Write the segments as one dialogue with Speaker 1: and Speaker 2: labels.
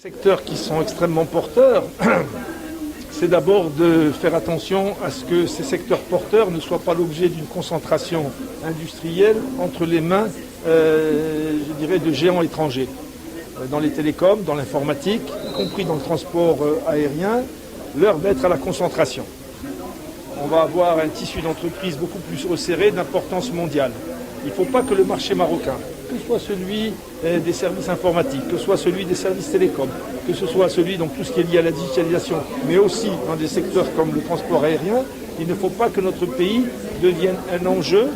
Speaker 1: Secteurs qui sont extrêmement porteurs, c'est d'abord de faire attention à ce que ces secteurs porteurs ne soient pas l'objet d'une concentration industrielle entre les mains, je dirais, de géants étrangers. Dans les télécoms, dans l'informatique, y compris dans le transport aérien, l'heure d'être à la concentration. On va avoir un tissu d'entreprise beaucoup plus resserré d'importance mondiale. Il ne faut pas que le marché marocain, que ce soit celui des services informatiques, que ce soit celui des services télécoms, que ce soit celui dans tout ce qui est lié à la digitalisation, mais aussi dans des secteurs comme le transport aérien, il ne faut pas que notre pays devienne un enjeu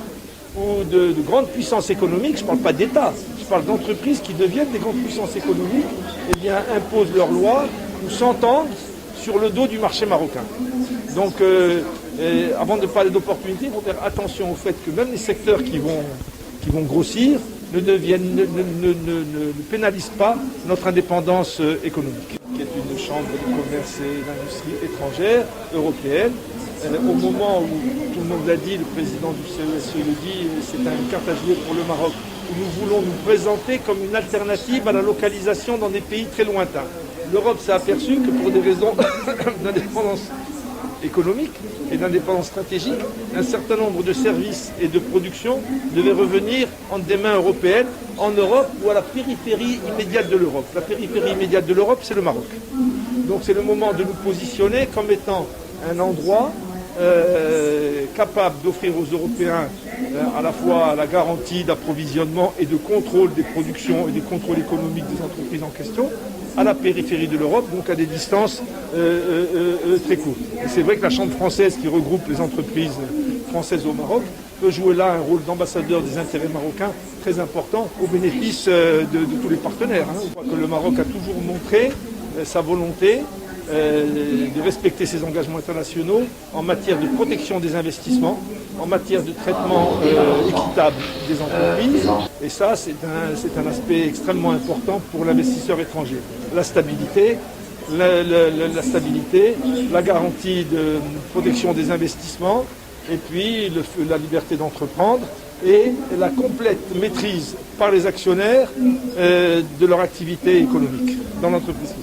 Speaker 1: ou de grandes puissances économiques, je ne parle pas d'État, je parle d'entreprises qui deviennent des grandes puissances économiques, eh bien imposent leurs lois ou s'entendent sur le dos du marché marocain. Donc avant de parler d'opportunités, il faut faire attention au fait que même les secteurs qui vont grossir ne pénalisent pas notre indépendance économique, qui est une chambre de commerce et d'industrie étrangère, européenne. Au moment où, tout le monde l'a dit, le président du CESE le dit, c'est une carte à jouer pour le Maroc, où nous voulons nous présenter comme une alternative à la localisation dans des pays très lointains. L'Europe s'est aperçue que pour des raisons d'indépendance économique et d'indépendance stratégique, un certain nombre de services et de productions devaient revenir entre des mains européennes, en Europe ou à la périphérie immédiate de l'Europe. La périphérie immédiate de l'Europe, c'est le Maroc. Donc c'est le moment de nous positionner comme étant un endroit capable d'offrir aux Européens à la fois la garantie d'approvisionnement et de contrôle des productions et des contrôles économiques des entreprises en question, à la périphérie de l'Europe, donc à des distances très courtes. Et c'est vrai que la Chambre française, qui regroupe les entreprises françaises au Maroc, peut jouer là un rôle d'ambassadeur des intérêts marocains très important au bénéfice de tous les partenaires. Je crois que le Maroc a toujours montré sa volonté de respecter ses engagements internationaux en matière de protection des investissements, en matière de traitement équitable des entreprises. Et ça, c'est un aspect extrêmement important pour l'investisseur étranger. La stabilité, la garantie de protection des investissements, et puis la liberté d'entreprendre et la complète maîtrise par les actionnaires de leur activité économique dans l'entreprise.